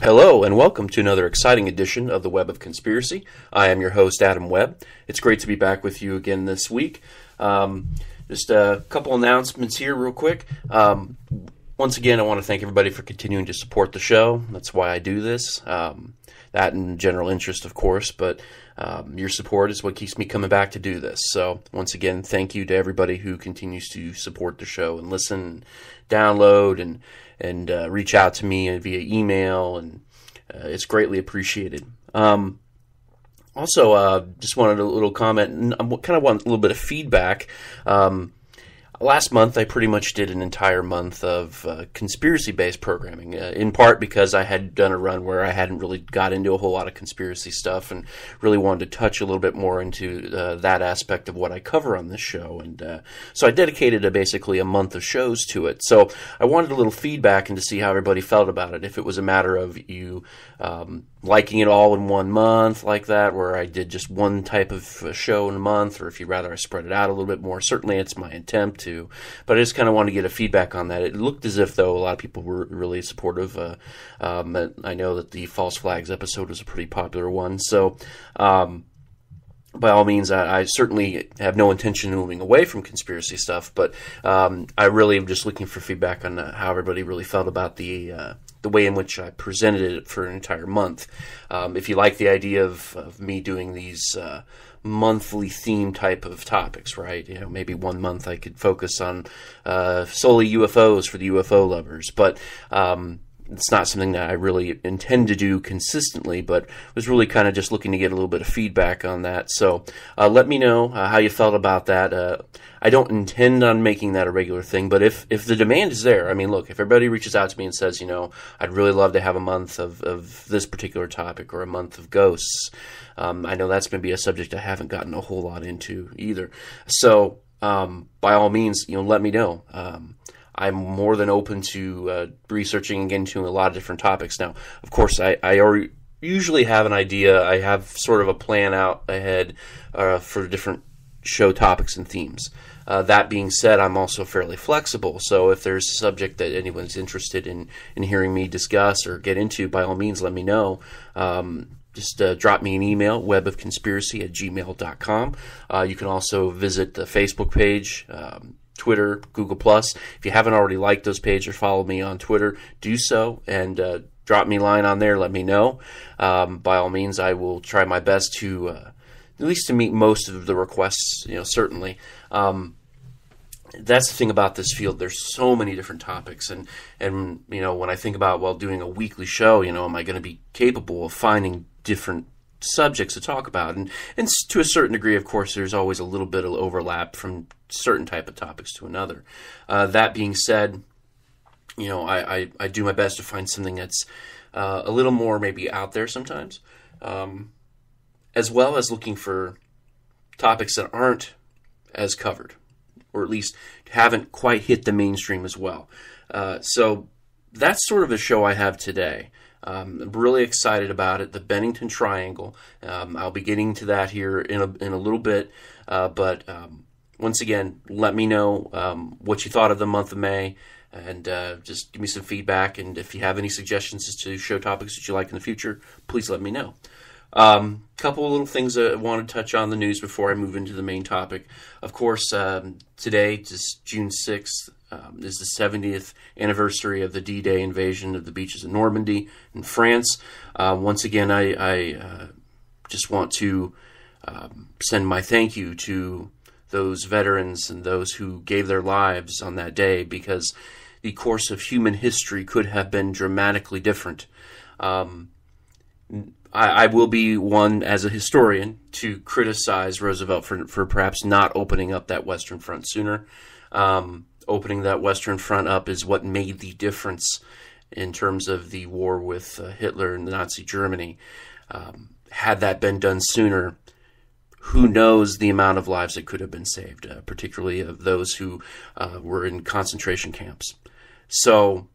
Hello and welcome to another exciting edition of the Web of Conspiracy. I am your host, Adam Webb. It's great to be back with you again this week. Just a couple announcements here real quick. Once again, I want to thank everybody for continuing to support the show. That's why I do this. That and general interest, of course, but your support is what keeps me coming back to do this. So once again, thank you to everybody who continues to support the show and listen, download, and reach out to me via email, and it's greatly appreciated. Also, just wanted a little comment, and I kind of want a little bit of feedback. Last month, I pretty much did an entire month of conspiracy-based programming, in part because I had done a run where I hadn't really got into a whole lot of conspiracy stuff and really wanted to touch a little bit more into that aspect of what I cover on this show. And so I dedicated basically a month of shows to it. So I wanted a little feedback and to see how everybody felt about it, if it was a matter of you liking it all in one month like that, where I did just one type of show in a month, or if you'd rather I spread it out a little bit more. Certainly it's my attempt to, but I just kind of wanted to get a feedback on that. It looked as if, though, a lot of people were really supportive. I know that the False Flags episode was a pretty popular one, so by all means, I certainly have no intention of moving away from conspiracy stuff, but I really am just looking for feedback on how everybody really felt about the way in which I presented it for an entire month. If you like the idea of me doing these monthly theme type of topics, right? You know, maybe one month I could focus on solely UFOs for the UFO lovers, but it's not something that I really intend to do consistently, but was really kind of just looking to get a little bit of feedback on that. So let me know how you felt about that. I don't intend on making that a regular thing, but if the demand is there, I mean, look, if everybody reaches out to me and says, you know, I'd really love to have a month of this particular topic or a month of ghosts, I know that's going to be a subject I haven't gotten a whole lot into either. So by all means, you know, let me know. I'm more than open to researching and getting into a lot of different topics. Now, of course, I already usually have an idea. I have sort of a plan out ahead for different show topics and themes. That being said, I'm also fairly flexible. So if there's a subject that anyone's interested in hearing me discuss or get into, by all means, let me know. Just drop me an email, webofconspiracy@gmail.com. You can also visit the Facebook page, Twitter, Google+. If you haven't already liked those pages or followed me on Twitter, do so, and drop me a line on there. Let me know. By all means, I will try my best to at least to meet most of the requests. You know, certainly. That's the thing about this field. There's so many different topics, and you know, when I think about doing a weekly show, you know, am I going to be capable of finding different subjects to talk about? And to a certain degree, of course, there's always a little bit of overlap from certain type of topics to another. That being said, you know, I do my best to find something that's a little more maybe out there sometimes, as well as looking for topics that aren't as covered, or at least haven't quite hit the mainstream as well. So that's sort of a show I have today. I'm really excited about it. The Bennington Triangle. I'll be getting to that here in a little bit. But once again, let me know what you thought of the month of May, and just give me some feedback. And if you have any suggestions as to show topics that you like in the future, please let me know. Couple of little things I want to touch on the news before I move into the main topic. Of course, today, just June 6th, is the 70th anniversary of the D-Day invasion of the beaches of Normandy in France. Once again, I just want to send my thank you to those veterans and those who gave their lives on that day, because the course of human history could have been dramatically different. I will be one, as a historian, to criticize Roosevelt for perhaps not opening up that Western Front sooner. Opening that Western Front up is what made the difference in terms of the war with Hitler and Nazi Germany. Had that been done sooner, who knows the amount of lives that could have been saved, particularly of those who were in concentration camps. So,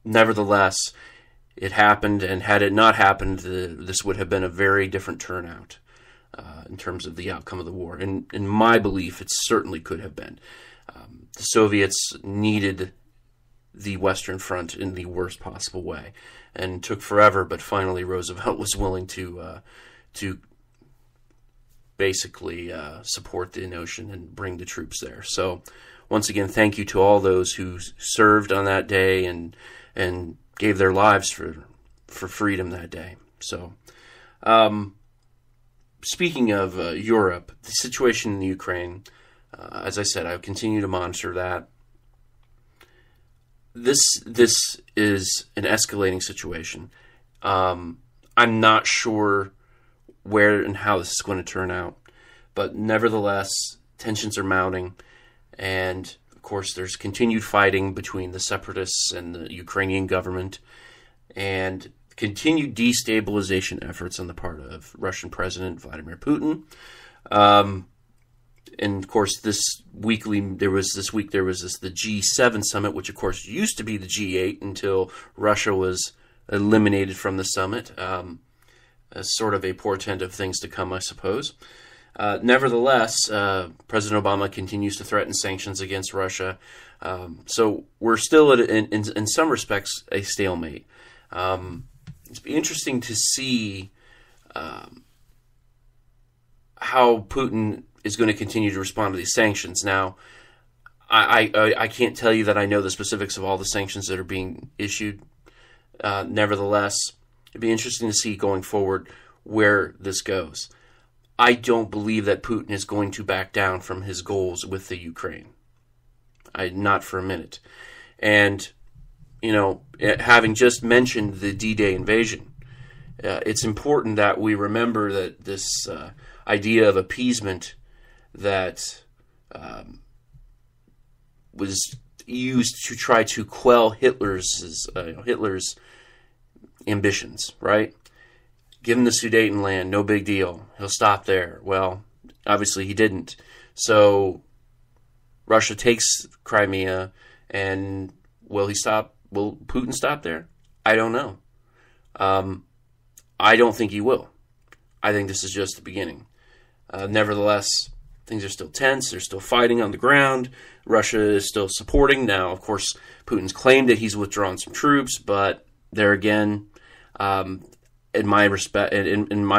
nevertheless, it happened, and had it not happened, this would have been a very different turnout in terms of the outcome of the war. And in my belief, it certainly could have been. The Soviets needed the Western Front in the worst possible way. And it took forever, but finally Roosevelt was willing to basically support the notion and bring the troops there. So once again, thank you to all those who served on that day and gave their lives for freedom that day. So speaking of Europe, the situation in the Ukraine, as I said, I continue to monitor that. This is an escalating situation. I'm not sure where and how this is going to turn out, but nevertheless, tensions are mounting, and of course there's continued fighting between the separatists and the Ukrainian government, and continued destabilization efforts on the part of Russian President Vladimir Putin. And of course, this week there was the G7 summit, which of course used to be the G8 until Russia was eliminated from the summit. As sort of a portent of things to come, I suppose. Nevertheless, President Obama continues to threaten sanctions against Russia. So we're still in some respects a stalemate. It's interesting to see how Putin is going to continue to respond to these sanctions. Now, I can't tell you that I know the specifics of all the sanctions that are being issued. Nevertheless, it'd be interesting to see going forward where this goes. I don't believe that Putin is going to back down from his goals with the Ukraine. Not for a minute. And, having just mentioned the D-Day invasion, it's important that we remember that this idea of appeasement that was used to try to quell Hitler's ambitions, right? Give him the Sudetenland, no big deal. He'll stop there. Well, obviously he didn't. So Russia takes Crimea, and will Putin stop there? I don't know. I don't think he will. I think this is just the beginning. Nevertheless, things are still tense. They're still fighting on the ground. Russia is still supporting. Now, of course, Putin's claimed that he's withdrawn some troops, but there again, in my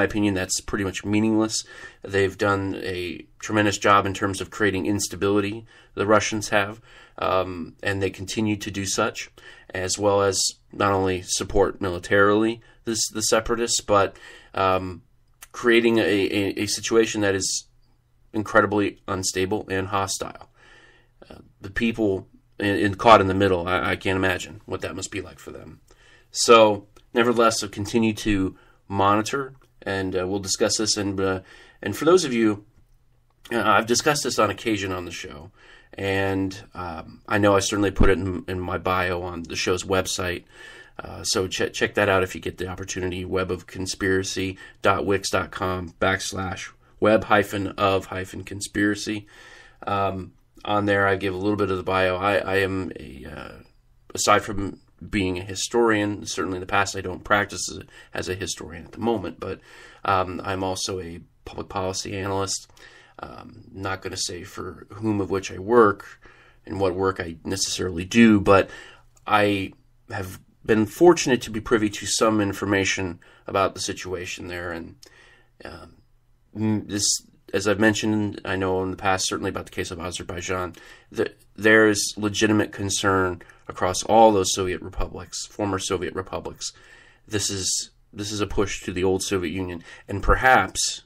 opinion, that's pretty much meaningless. They've done a tremendous job in terms of creating instability, the Russians have, and they continue to do such, as well as not only support militarily the separatists, but creating a situation that is incredibly unstable and hostile. The people caught in the middle, I can't imagine what that must be like for them. So, nevertheless, I'll continue to monitor, and we'll discuss this. And for those of you, I've discussed this on occasion on the show, and I know I certainly put it in my bio on the show's website. So check that out if you get the opportunity, webofconspiracy.wix.com/web-of-conspiracy. On there, I give a little bit of the bio. I am aside from being a historian, certainly in the past I don't practice as a historian at the moment, but I'm also a public policy analyst. Not going to say for whom of which I work and what work I necessarily do, but I have been fortunate to be privy to some information about the situation there, and this, as I've mentioned, I know in the past, certainly about the case of Azerbaijan, there is legitimate concern across all those Soviet republics, former Soviet republics. This is a push to the old Soviet Union, and perhaps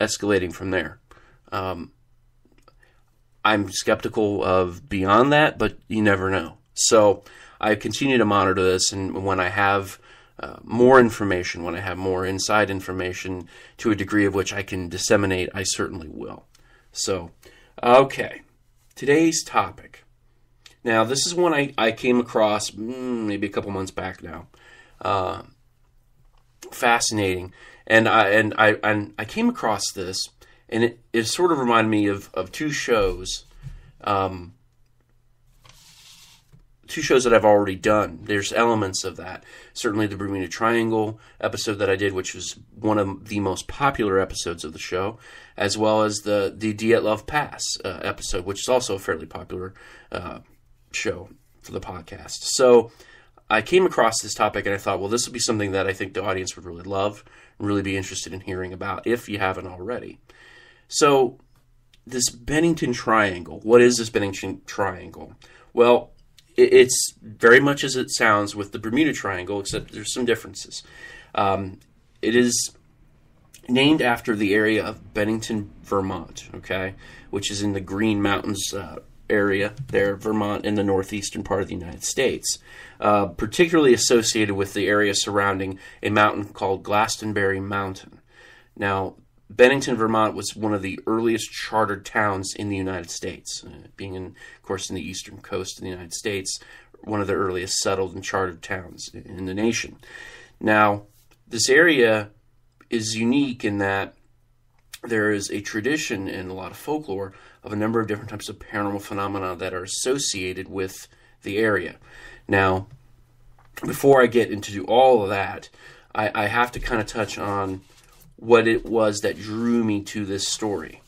escalating from there. I'm skeptical of beyond that, but you never know. So I continue to monitor this, and when I have more information, when I have more inside information to a degree of which I can disseminate, I certainly will. So, okay, today's topic. Now, this is one I came across maybe a couple months back now. Fascinating, and I came across this, and it sort of reminded me of two shows. Two shows that I've already done. There's elements of that. Certainly the Bennington Triangle episode that I did, which was one of the most popular episodes of the show, as well as the Dyatlov Pass episode, which is also a fairly popular show. for the podcast. So I came across this topic and I thought, well, this would be something that I think the audience would really love and really be interested in hearing about if you haven't already. So this Bennington Triangle, what is this Bennington Triangle? Well, it's very much as it sounds with the Bermuda Triangle, except there's some differences. It is named after the area of Bennington, Vermont, okay, which is in the Green Mountains area there, Vermont, in the northeastern part of the United States, particularly associated with the area surrounding a mountain called Glastonbury Mountain. Now, Bennington, Vermont was one of the earliest chartered towns in the United States, being, of course, in the eastern coast of the United States, one of the earliest settled and chartered towns in the nation. Now, this area is unique in that there is a tradition and a lot of folklore of a number of different types of paranormal phenomena that are associated with the area. Now, before I get into all of that, I have to kind of touch on what it was that drew me to this story.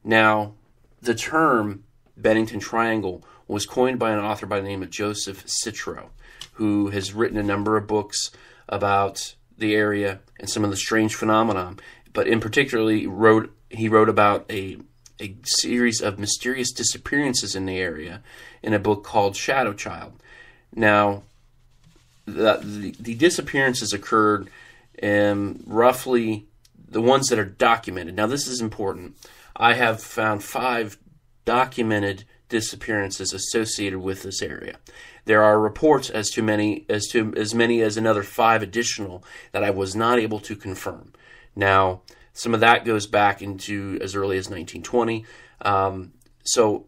Now, the term Bennington Triangle was coined by an author by the name of Joseph Citro, who has written a number of books about the area and some of the strange phenomena, but in particular, he wrote about a series of mysterious disappearances in the area in a book called Shadow Child. Now, the disappearances occurred roughly the ones that are documented. Now, this is important. I have found 5 documented disappearances associated with this area. There are reports as many as another 5 additional that I was not able to confirm. Now, some of that goes back into as early as 1920. So,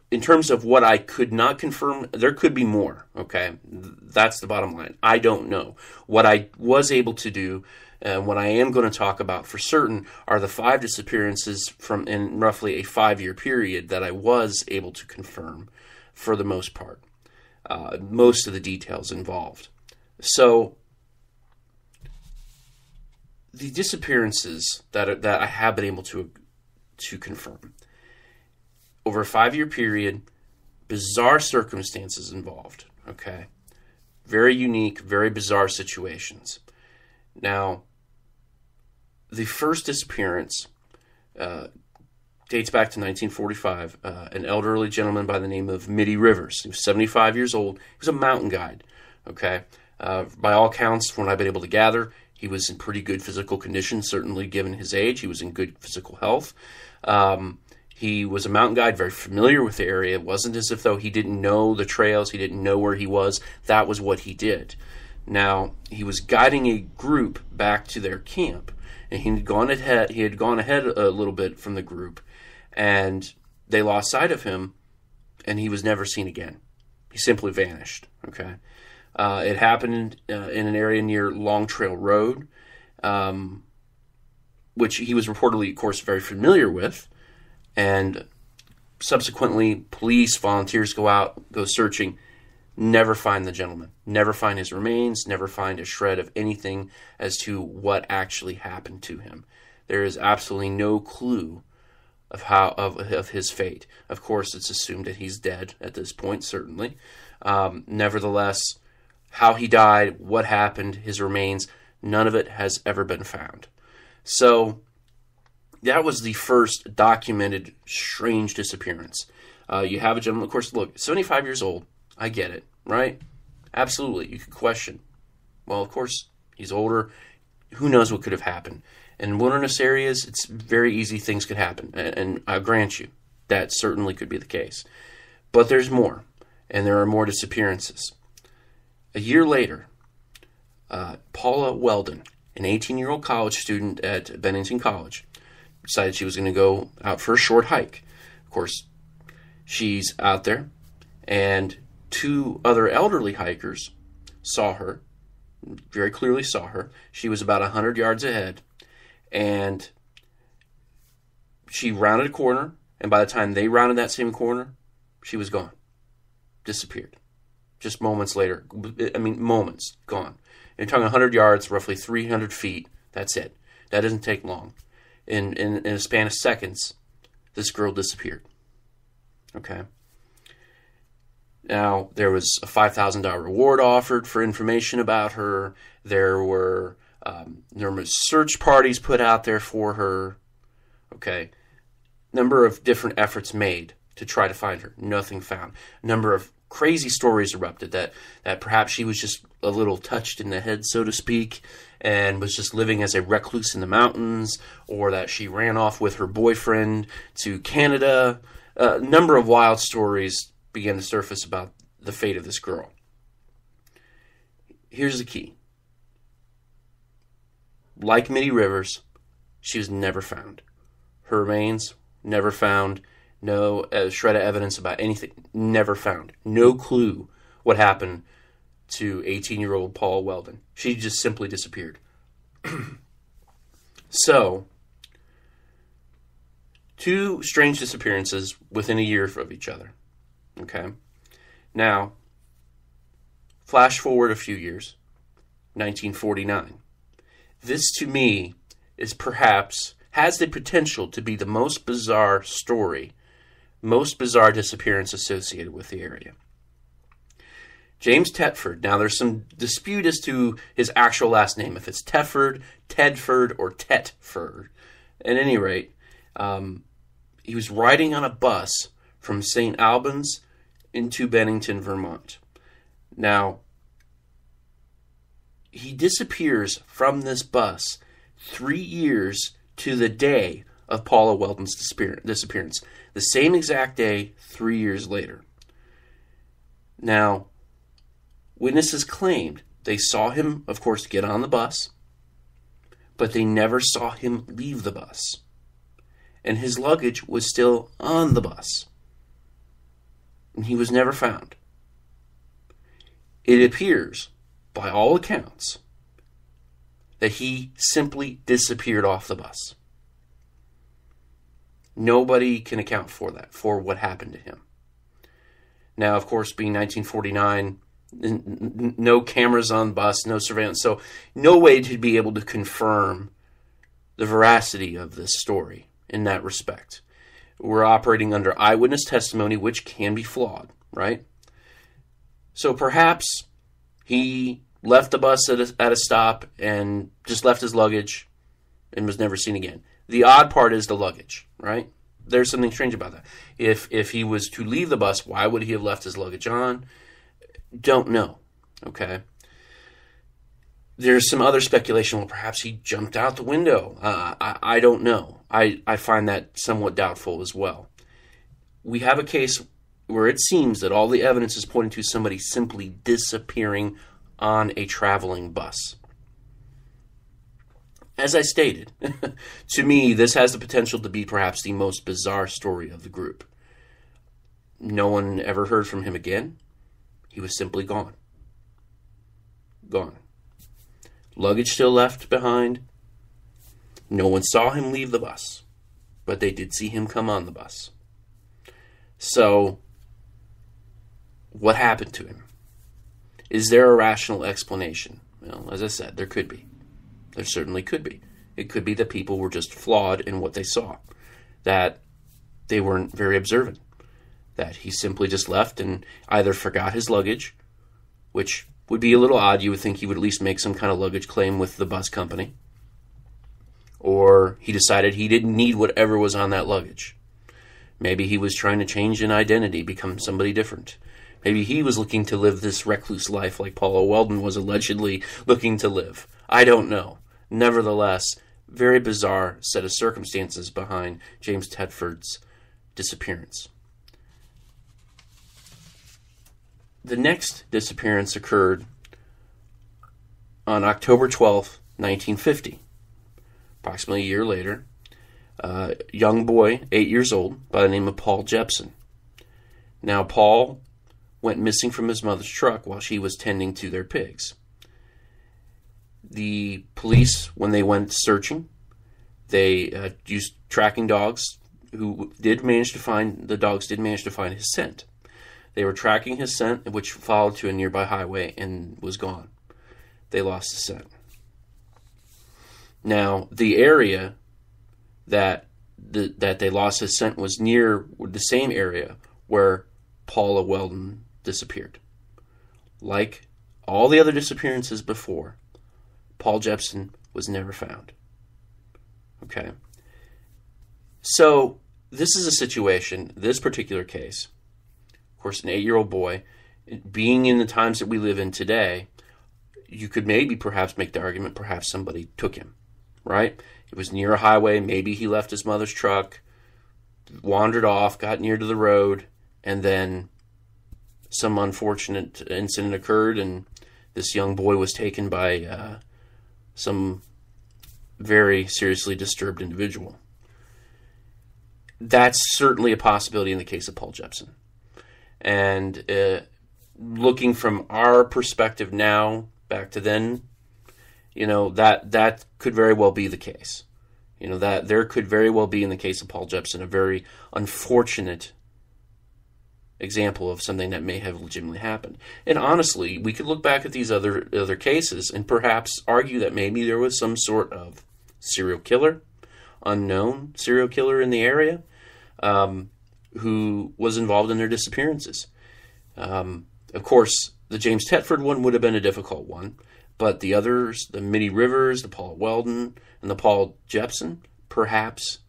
in terms of what I could not confirm, there could be more, okay? That's the bottom line. I don't know. What I was able to do, and what I am going to talk about for certain, are the 5 disappearances from in roughly a 5-year period that I was able to confirm for the most part. Most of the details involved. So, the disappearances that I have been able to confirm over a 5-year period, bizarre circumstances involved, okay? Very unique, very bizarre situations. Now, the first disappearance dates back to 1945. An elderly gentleman by the name of Mitty Rivers. He was 75 years old. He was a mountain guide, okay? By all counts, from what I've been able to gather, he was in pretty good physical condition, certainly given his age. He was in good physical health. He was a mountain guide, very familiar with the area. It wasn't as if though he didn't know the trails, he didn't know where he was. That was what he did. Now, he was guiding a group back to their camp, and he had gone ahead a little bit from the group, and they lost sight of him, and he was never seen again. He simply vanished, okay? It happened in an area near Long Trail Road, which he was reportedly, of course, very familiar with. And subsequently, police, volunteers go searching, never find the gentleman, never find his remains, never find a shred of anything as to what actually happened to him. There is absolutely no clue of his fate. Of course, it's assumed that he's dead at this point, certainly. Nevertheless, how he died, what happened, his remains, none of it has ever been found. So, that was the first documented strange disappearance. You have a gentleman, of course, look, 75 years old. I get it, right? Absolutely. You could question. Well, of course, he's older. Who knows what could have happened? In wilderness areas, it's very easy things could happen. And I grant you, that certainly could be the case. But there's more. And there are more disappearances. A year later, Paula Weldon, an 18-year-old college student at Bennington College, decided she was going to go out for a short hike. Of course, she's out there, and 2 other elderly hikers saw her, very clearly saw her. She was about 100 yards ahead, and she rounded a corner, and by the time they rounded that same corner, she was gone. Disappeared. Just moments later. Moments. Gone. You're talking 100 yards, roughly 300 feet. That's it. That doesn't take long. In a span of seconds, this girl disappeared. Okay? Now, there was a $5,000 reward offered for information about her. There were numerous search parties put out there for her. Okay. Number of different efforts made to try to find her. Nothing found. Number of crazy stories erupted that perhaps she was just a little touched in the head, so to speak, and was just living as a recluse in the mountains, or that she ran off with her boyfriend to Canada. A number of wild stories began to surface about the fate of this girl. Here's the key. Like Mitty Rivers, she was never found. Her remains, never found. No shred of evidence about anything, never found. No clue what happened to 18-year-old Paula Weldon. She just simply disappeared. So, two strange disappearances within a year of each other. Okay? Now, flash forward a few years, 1949. This, to me, is perhaps, has the potential to be the most bizarre story, most bizarre disappearance associated with the area. James Tedford. Now, there's some dispute as to his actual last name, if it's Tedford, Tedford, or Tetford. At any rate, he was riding on a bus from St. Albans into Bennington, Vermont. Now, he disappears from this bus 3 years to the day of Paula Weldon's disappearance. The same exact day, 3 years later. Now, witnesses claimed they saw him, of course, get on the bus, but they never saw him leave the bus. And his luggage was still on the bus. And he was never found. It appears, by all accounts, that he simply disappeared off the bus. Nobody can account for that, for what happened to him. Now, of course, being 1949, no cameras on the bus, no surveillance, so no way to be able to confirm the veracity of this story in that respect. We're operating under eyewitness testimony, which can be flawed, right? So perhaps he left the bus at a stop and just left his luggage and was never seen again. The odd part is the luggage, right? There's something strange about that. If he was to leave the bus, why would he have left his luggage on? Don't know, okay? There's some other speculation. Well, perhaps he jumped out the window. I don't know. I find that somewhat doubtful as well. We have a case where it seems that all the evidence is pointing to somebody simply disappearing on a traveling bus. As I stated, to me, this has the potential to be perhaps the most bizarre story of the group. No one ever heard from him again. He was simply gone. Gone. Luggage still left behind. No one saw him leave the bus, but they did see him come on the bus. So, what happened to him? Is there a rational explanation? Well, as I said, there could be. There certainly could be. It could be that people were just flawed in what they saw, that they weren't very observant, that he simply just left and either forgot his luggage, which would be a little odd. You would think he would at least make some kind of luggage claim with the bus company, or he decided he didn't need whatever was on that luggage. Maybe he was trying to change an identity, become somebody different. Maybe he was looking to live this recluse life like Paula Weldon was allegedly looking to live. I don't know. Nevertheless, very bizarre set of circumstances behind James Tedford's disappearance. The next disappearance occurred on October 12th, 1950. Approximately a year later, a young boy, 8 years old, by the name of Paul Jepson. Now, Paul went missing from his mother's truck while she was tending to their pigs. The police, when they went searching, they used tracking dogs the dogs did manage to find his scent. They were tracking his scent, which followed to a nearby highway and was gone. They lost the scent. Now, the area that they lost his scent was near the same area where Paula Weldon disappeared. Like all the other disappearances before, Paul Jepson was never found. Okay? So, this is a situation, this particular case, of course, an 8-year-old boy, being in the times that we live in today, you could maybe perhaps make the argument perhaps somebody took him, right? It was near a highway, maybe he left his mother's truck, wandered off, got near to the road, and then some unfortunate incident occurred, and this young boy was taken by some very seriously disturbed individual. That's certainly a possibility in the case of Paul Jepson. And looking from our perspective now, back to then, that could very well be the case. That there could very well be, in the case of Paul Jepson, a very unfortunate example of something that may have legitimately happened. And honestly, we could look back at these other cases and perhaps argue that maybe there was some sort of serial killer, unknown serial killer in the area, who was involved in their disappearances. Of course, the James Tetford one would have been a difficult one, but the others, the Mitty Rivers, the Paul Weldon, and the Paul Jepson, perhaps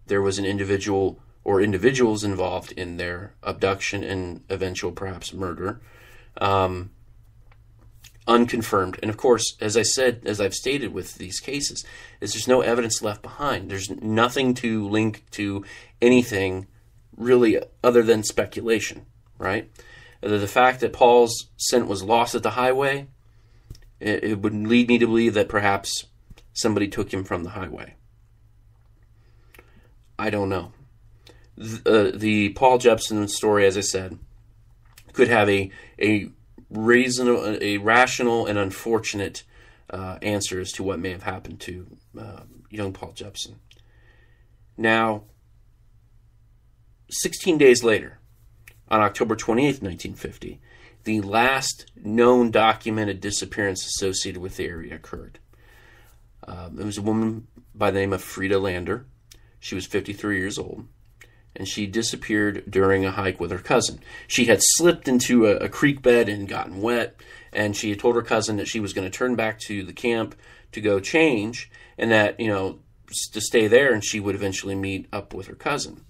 there was an individual or individuals involved in their abduction and eventual perhaps murder, unconfirmed. And of course, as I've stated with these cases, is there's no evidence left behind. There's nothing to link to anything really other than speculation, right? The fact that Paul's scent was lost at the highway, it would lead me to believe that perhaps somebody took him from the highway. I don't know. The Paul Jepson story, as I said, could have a rational and unfortunate answer as to what may have happened to young Paul Jepson. Now, 16 days later, on October 28th, 1950, the last known documented disappearance associated with the area occurred. It was a woman by the name of Frida Lander. She was 53 years old, and she disappeared during a hike with her cousin. She had slipped into a creek bed and gotten wet, and she had told her cousin that she was going to turn back to the camp to go change, and that, to stay there, and she would eventually meet up with her cousin.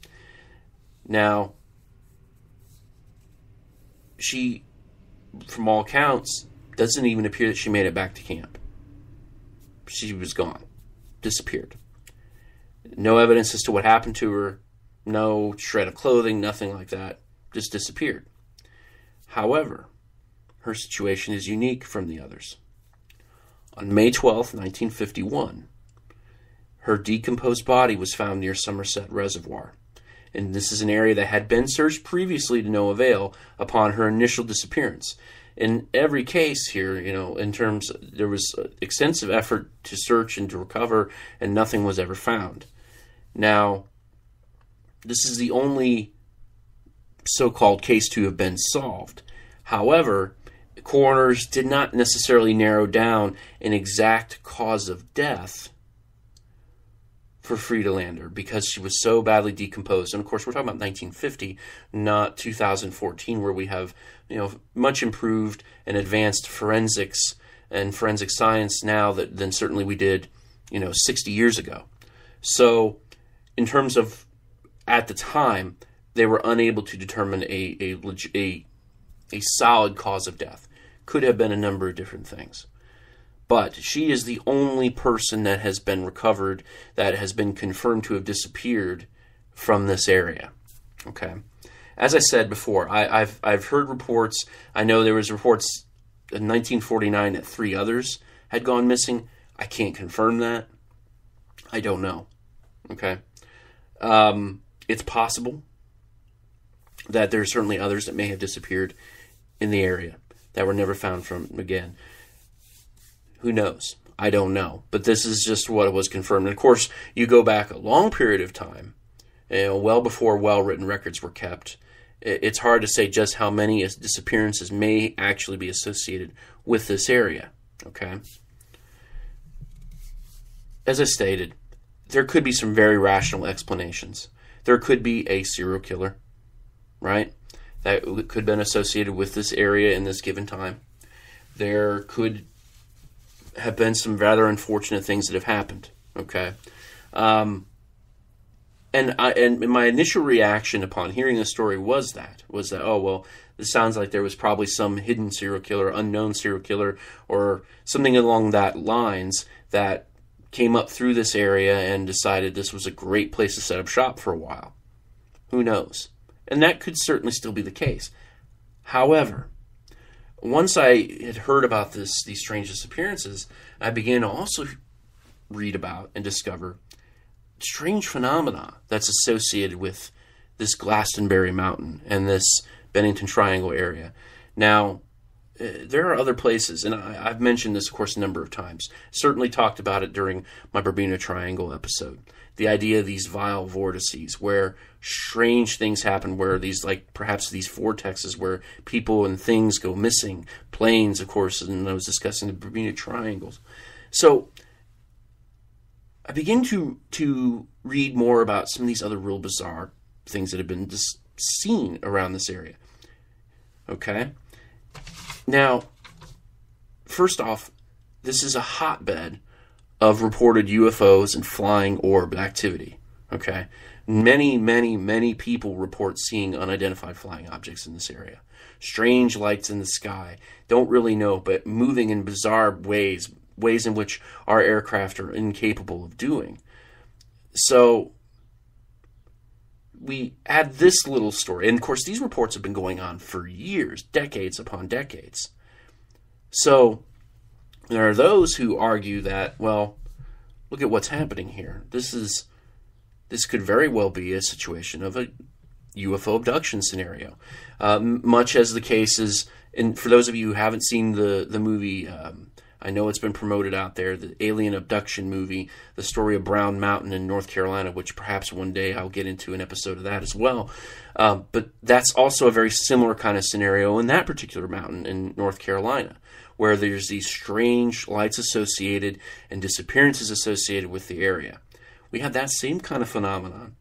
Now, she, from all accounts, doesn't even appear that she made it back to camp. She was gone. Disappeared. No evidence as to what happened to her. No shred of clothing, nothing like that. Just disappeared. However, her situation is unique from the others. On May 12th, 1951, her decomposed body was found near Somerset Reservoir. And this is an area that had been searched previously to no avail upon her initial disappearance. In every case here, in terms, there was extensive effort to search and to recover, and nothing was ever found. Now, this is the only so-called case to have been solved. However, coroners did not necessarily narrow down an exact cause of death for Frida Lander because she was so badly decomposed. And of course, we're talking about 1950, not 2014, where we have much improved and advanced forensics and forensic science now than certainly we did 60 years ago. So in terms of at the time, they were unable to determine a solid cause of death. Could have been a number of different things. But she is the only person that has been recovered, that has been confirmed to have disappeared from this area. Okay. As I said before, I've heard reports. I know there was reports in 1949 that 3 others had gone missing. I can't confirm that. I don't know. Okay. It's possible that there's certainly others that may have disappeared in the area that were never found from again. Who knows? I don't know. But this is just what was confirmed. And of course, you go back a long period of time, well before well-written records were kept. It's hard to say just how many disappearances may actually be associated with this area. Okay? As I stated, there could be some very rational explanations. There could be a serial killer, right? that could have been associated with this area in this given time. There could have been some rather unfortunate things that have happened. Okay, and my initial reaction upon hearing the story was that oh well, this sounds like there was probably some hidden serial killer, unknown serial killer, or something along that lines that came up through this area and decided this was a great place to set up shop for a while. Who knows? And that could certainly still be the case. However, once I had heard about these strange disappearances, I began to also read about and discover strange phenomena that's associated with this Glastonbury Mountain and this Bennington Triangle area. Now, there are other places, and I've mentioned this, of course, a number of times. Certainly talked about it during my Bennington Triangle episode. The idea of these vile vortices, where strange things happen, where these, like perhaps these vortexes, where people and things go missing. Planes, of course, and I was discussing the Bennington Triangles. So I begin to read more about some of these other real bizarre things that have been just seen around this area. Okay? Now, first off, this is a hotbed of reported UFOs and flying orb activity. Okay? Many, many, many people report seeing unidentified flying objects in this area. Strange lights in the sky. Don't really know, but moving in bizarre ways in which our aircraft are incapable of doing. So we add this little story. And of course, these reports have been going on for years, decades upon decades. So there are those who argue that, well, look at what's happening here. This could very well be a situation of a UFO abduction scenario. Much as the case is, and for those of you who haven't seen the movie, I know it's been promoted out there, the alien abduction movie, the story of Brown Mountain in North Carolina, which perhaps one day I'll get into an episode of that as well. But that's also a very similar kind of scenario in that particular mountain in North Carolina, where there's these strange lights associated and disappearances associated with the area. We have that same kind of phenomenon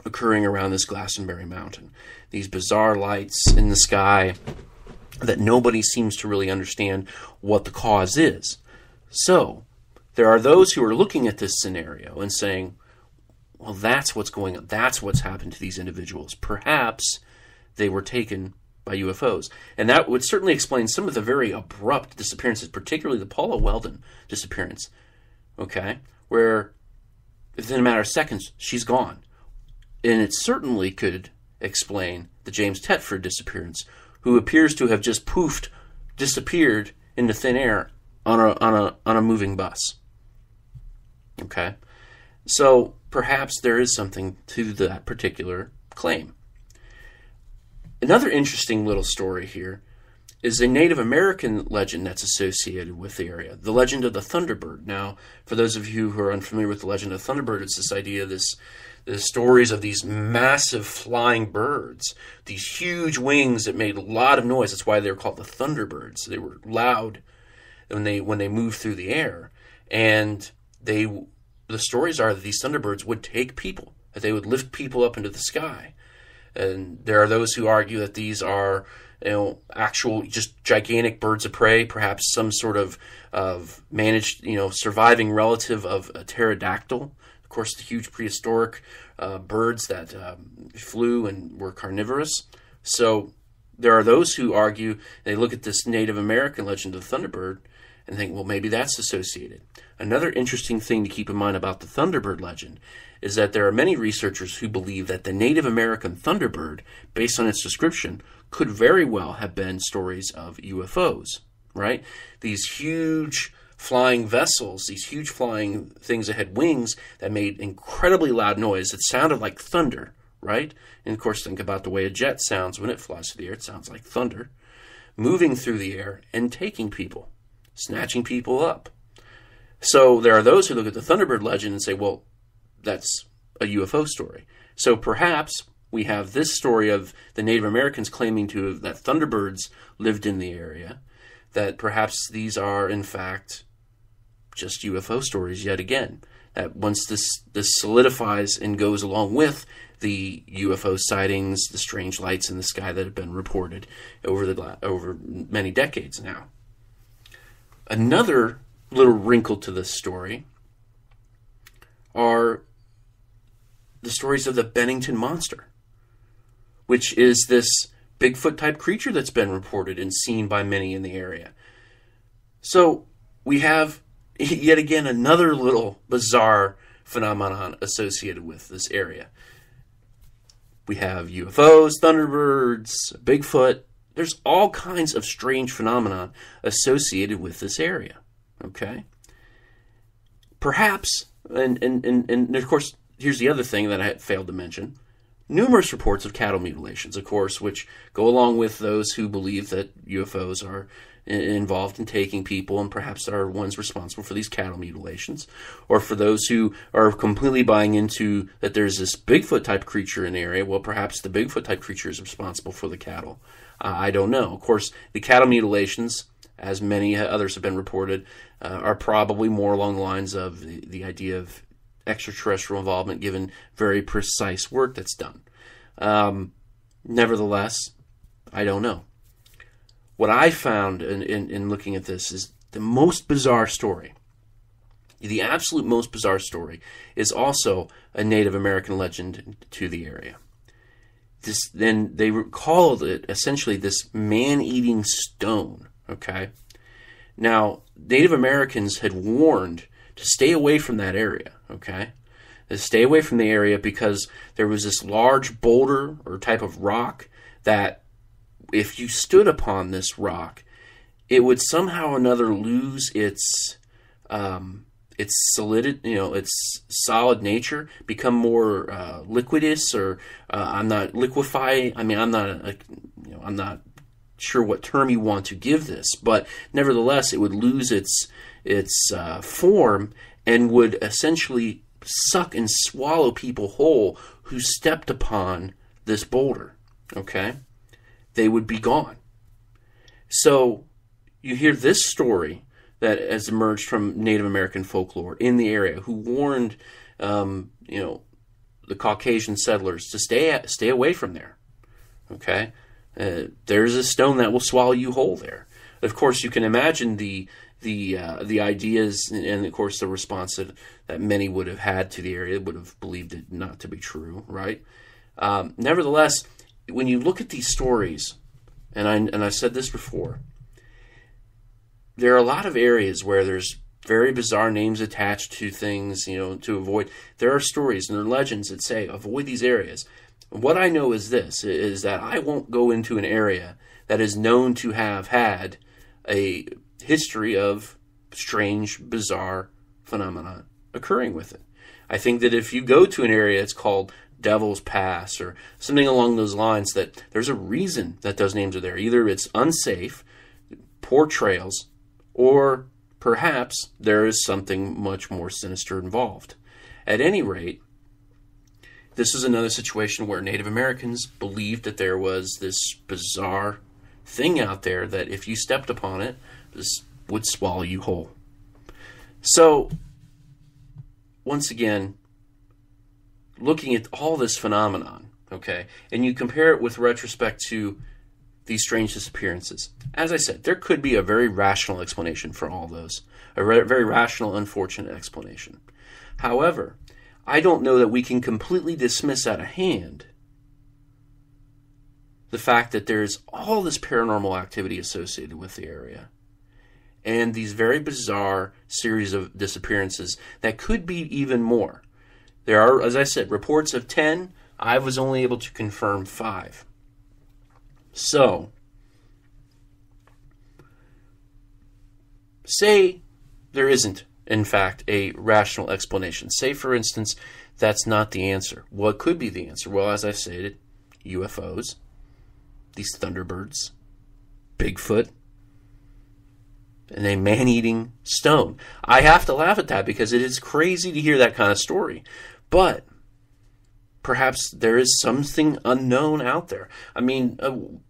occurring around this Glastonbury Mountain. These bizarre lights in the sky that nobody seems to really understand what the cause is. So, there are those who are looking at this scenario and saying, well, that's what's going on. That's what's happened to these individuals. Perhaps they were taken by UFOs. And that would certainly explain some of the very abrupt disappearances, particularly the Paula Weldon disappearance. Okay? Where within a matter of seconds, she's gone. And it certainly could explain the James Thetford disappearance, who appears to have just disappeared into thin air on a moving bus. Okay? So perhaps there is something to that particular claim. Another interesting little story here is a Native American legend that's associated with the area, the legend of the Thunderbird. Now, for those of you who are unfamiliar with the legend of the Thunderbird, it's this idea of the stories of these massive flying birds, these huge wings that made a lot of noise. That's why they were called the Thunderbirds. They were loud when they moved through the air, and the stories are that these Thunderbirds would take people, that they would lift people up into the sky. And there are those who argue that these are, actual just gigantic birds of prey, perhaps some sort of managed, surviving relative of a pterodactyl. Of course, the huge prehistoric birds that flew and were carnivorous. So there are those who argue, they look at this Native American legend of the Thunderbird and think, well, maybe that's associated. Another interesting thing to keep in mind about the Thunderbird legend is that there are many researchers who believe that the Native American Thunderbird, based on its description, could very well have been stories of UFOs, right? These huge flying vessels, these huge flying things that had wings that made incredibly loud noise that sounded like thunder, right? And of course, think about the way a jet sounds when it flies through the air. It sounds like thunder. Moving through the air and taking people, snatching people up. So there are those who look at the Thunderbird legend and say, well, that's a UFO story. So perhaps we have this story of the Native Americans claiming that Thunderbirds lived in the area, that perhaps these are, in fact, just UFO stories yet again. that once this solidifies and goes along with the UFO sightings, the strange lights in the sky that have been reported over many decades now. Another little wrinkle to this story are the stories of the Bennington monster, which is this Bigfoot-type creature that's been reported and seen by many in the area. So we have, yet again, another little bizarre phenomenon associated with this area. We have UFOs, Thunderbirds, Bigfoot. There's all kinds of strange phenomenon associated with this area. Okay? Perhaps, and of course, here's the other thing that I had failed to mention. Numerous reports of cattle mutilations, of course, which go along with those who believe that UFOs are involved in taking people and perhaps are ones responsible for these cattle mutilations, or for those who are completely buying into that there's this Bigfoot-type creature in the area. Well, perhaps the Bigfoot-type creature is responsible for the cattle. I don't know. Of course, the cattle mutilations, as many others have been reported, are probably more along the lines of the idea of extraterrestrial involvement, given very precise work that's done. Nevertheless, I don't know. What I found in looking at this is the most bizarre story. The absolute most bizarre story is also a Native American legend to the area. Then they called it essentially this man-eating stone. Okay. Now, Native Americans had warned to stay away from that area. Okay, to stay away from the area because there was this large boulder or type of rock that, if you stood upon this rock, it would somehow or another lose its solid, its solid nature, become more liquidous, or I'm not sure what term you want to give this, but nevertheless, it would lose its form and would essentially suck and swallow people whole who stepped upon this boulder. Okay? They would be gone. So you hear this story that has emerged from Native American folklore in the area, who warned the Caucasian settlers to stay away from there. Okay? There's a stone that will swallow you whole there. Of course, you can imagine the ideas and, of course, the response that many would have had to the area, would have believed it not to be true, right? Nevertheless, when you look at these stories, and I said this before, there are a lot of areas where there's very bizarre names attached to things, to avoid. There are stories and there are legends that say, avoid these areas. What I know is this, is that I won't go into an area that is known to have had a history of strange, bizarre phenomena occurring with it. I think that if you go to an area that's called Devil's Pass or something along those lines, that there's a reason that those names are there. Either it's unsafe, poor trails, or perhaps there is something much more sinister involved. At any rate, this is another situation where Native Americans believed that there was this bizarre thing out there that if you stepped upon it, this would swallow you whole. So, once again, looking at all this phenomenon, okay, and you compare it with retrospect to these strange disappearances. As I said, there could be a very rational explanation for all those. A very rational, unfortunate explanation. However, I don't know that we can completely dismiss out of hand the fact that there's all this paranormal activity associated with the area and these very bizarre series of disappearances that could be even more. There are, as I said, reports of 10. I was only able to confirm 5. So, say there isn't, in fact, a rational explanation. Say, for instance, that's not the answer. What could be the answer? Well, as I stated, UFOs, these Thunderbirds, Bigfoot, and a man-eating stone. I have to laugh at that because it is crazy to hear that kind of story. But perhaps there is something unknown out there. I mean,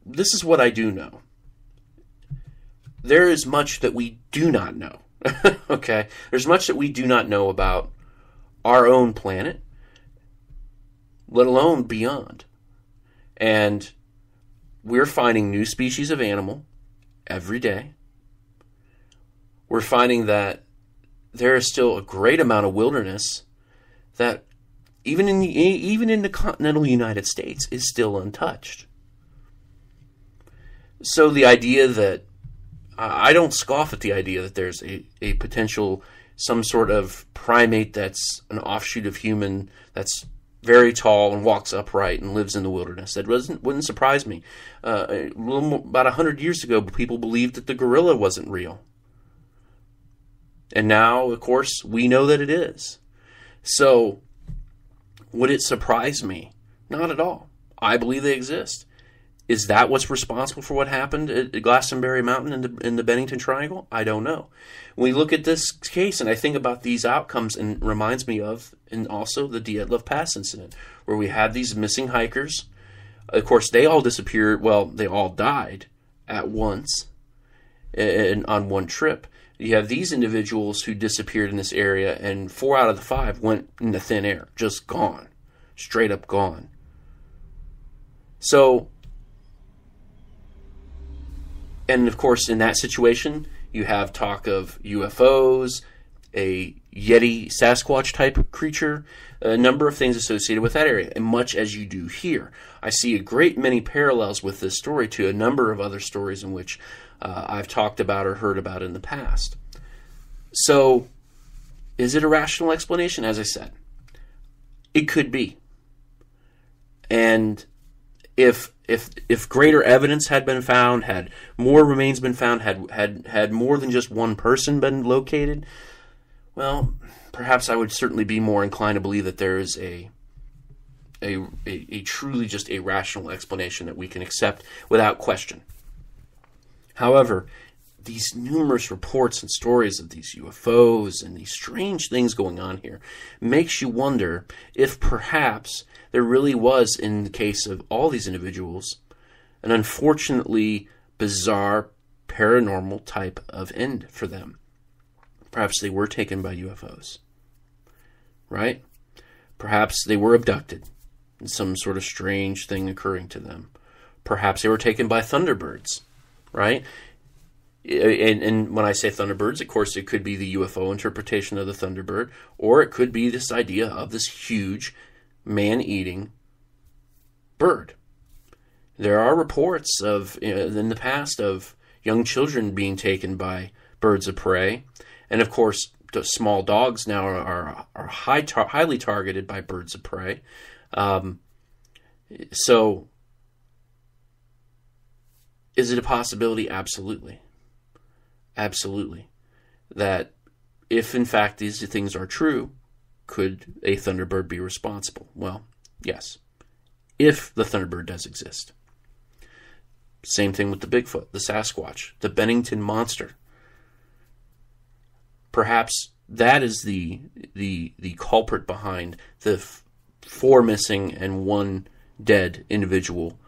this is what I do know. There is much that we do not know. Okay? There's much that we do not know about our own planet, let alone beyond. And we're finding new species of animal every day. We're finding that there is still a great amount of wilderness that even in the continental United States is still untouched. So the idea that I don't scoff at the idea that there's a potential, some sort of primate that's an offshoot of human, that's very tall and walks upright and lives in the wilderness. That wouldn't surprise me. About 100 years ago, people believed that the gorilla wasn't real. And now, of course, we know that it is. So, would it surprise me? Not at all. I believe they exist. Is that what's responsible for what happened at Glastonbury Mountain in the Bennington Triangle? I don't know. When we look at this case and I think about these outcomes, and it reminds me of, and also the Dietlef Pass incident, where we had these missing hikers. Of course, they all disappeared. Well, they all died at once and on one trip. You have these individuals who disappeared in this area, and 4 out of the 5 went into thin air, just gone, straight up gone. So, and of course, in that situation, you have talk of UFOs, a Yeti, Sasquatch type creature, a number of things associated with that area, and much as you do here. I see a great many parallels with this story to a number of other stories in which I've talked about or heard about in the past. So, is it a rational explanation? As I said, it could be. And if greater evidence had been found, had more remains been found, had more than just one person been located, well, perhaps I would certainly be more inclined to believe that there is a truly just a rational explanation that we can accept without question. However, these numerous reports and stories of these UFOs and these strange things going on here makes you wonder if perhaps there really was, in the case of all these individuals, an unfortunately bizarre paranormal type of end for them. Perhaps they were taken by UFOs, right? Perhaps they were abducted and some sort of strange thing occurring to them. Perhaps they were taken by thunderbirds, right? And when I say thunderbirds, of course, it could be the UFO interpretation of the thunderbird, or it could be this idea of this huge man-eating bird. There are reports of, in the past, of young children being taken by birds of prey, and of course, the small dogs now are highly targeted by birds of prey. So, is it a possibility? Absolutely. Absolutely. That if in fact these things are true, could a thunderbird be responsible? Well, yes. If the thunderbird does exist. Same thing with the Bigfoot, the Sasquatch, the Bennington monster. Perhaps that is the culprit behind the 4 missing and 1 dead individual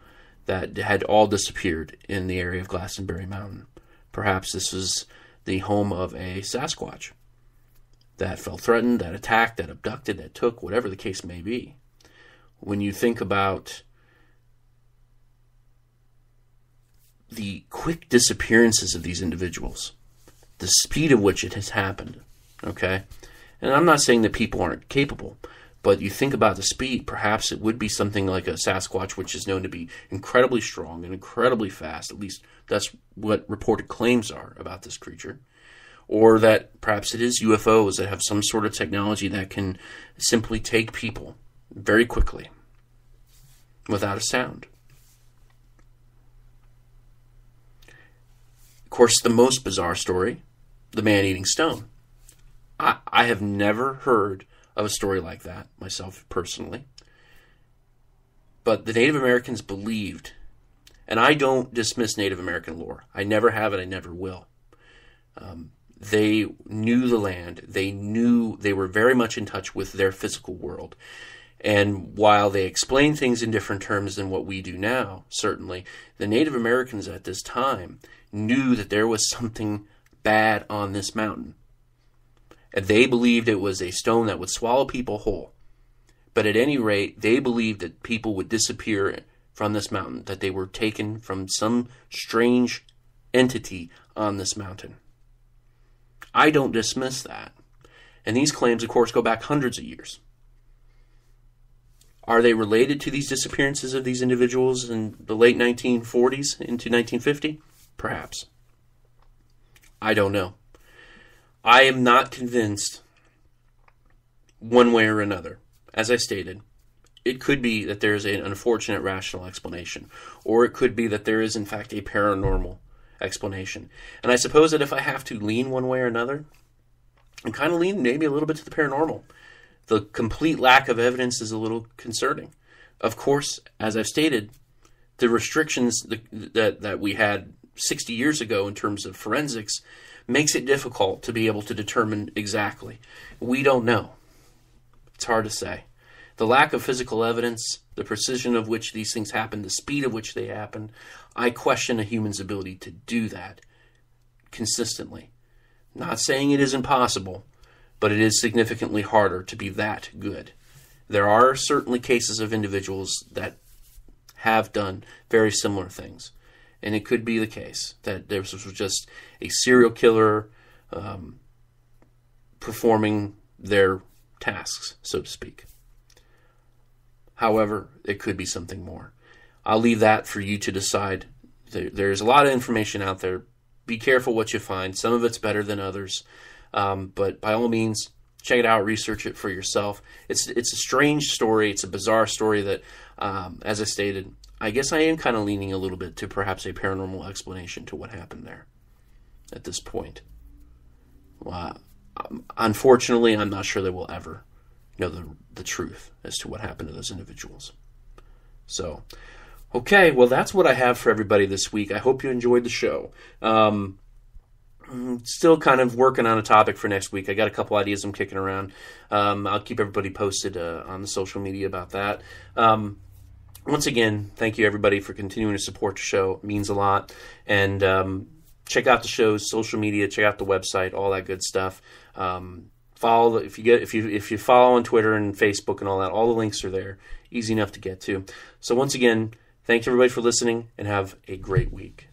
that had all disappeared in the area of Glastonbury Mountain. Perhaps this was the home of a Sasquatch that felt threatened, that attacked, that abducted, that took, whatever the case may be. When you think about the quick disappearances of these individuals, the speed of which it has happened, okay? And I'm not saying that people aren't capable, but you think about the speed, perhaps it would be something like a Sasquatch, which is known to be incredibly strong and incredibly fast. At least that's what reported claims are about this creature. Or that perhaps it is UFOs that have some sort of technology that can simply take people very quickly without a sound. Of course, the most bizarre story, the man-eating stone. I have never heard of a story like that myself personally. But the Native Americans believed, and I don't dismiss Native American lore. I never have and I never will. They knew the land. They were very much in touch with their physical world. And while they explained things in different terms than what we do now, certainly, the Native Americans at this time knew that there was something bad on this mountain. And they believed it was a stone that would swallow people whole. But at any rate, they believed that people would disappear from this mountain, that they were taken from some strange entity on this mountain. I don't dismiss that. And these claims, of course, go back hundreds of years. Are they related to these disappearances of these individuals in the late 1940s into 1950? Perhaps. I don't know. I am not convinced one way or another. As I stated, it could be that there is an unfortunate rational explanation, or it could be that there is, in fact, a paranormal explanation. And I suppose that if I have to lean one way or another, I'm kind of leaning maybe a little bit to the paranormal. The complete lack of evidence is a little concerning. Of course, as I've stated, the restrictions that we had 60 years ago in terms of forensics makes it difficult to be able to determine exactly. We don't know. It's hard to say. The lack of physical evidence, the precision of which these things happen, the speed of which they happen, I question a human's ability to do that consistently. Not saying it is impossible, but it is significantly harder to be that good. There are certainly cases of individuals that have done very similar things. And it could be the case that this was just a serial killer performing their tasks, so to speak. However, it could be something more. I'll leave that for you to decide. There's a lot of information out there. Be careful what you find. Some of it's better than others. But by all means, check it out, research it for yourself. It's a strange story. It's a bizarre story that, as I stated, I guess I am kind of leaning a little bit to perhaps a paranormal explanation to what happened there at this point. Unfortunately, I'm not sure that we'll ever know the truth as to what happened to those individuals. So, okay, well, that's what I have for everybody this week. I hope you enjoyed the show. Still kind of working on a topic for next week. I got a couple ideas I'm kicking around. I'll keep everybody posted on the social media about that. Once again, thank you everybody for continuing to support the show. It means a lot. And check out the show's social media, check out the website, all that good stuff. Follow if you follow on Twitter and Facebook and all that, all the links are there. Easy enough to get to. So once again, thanks everybody for listening and have a great week.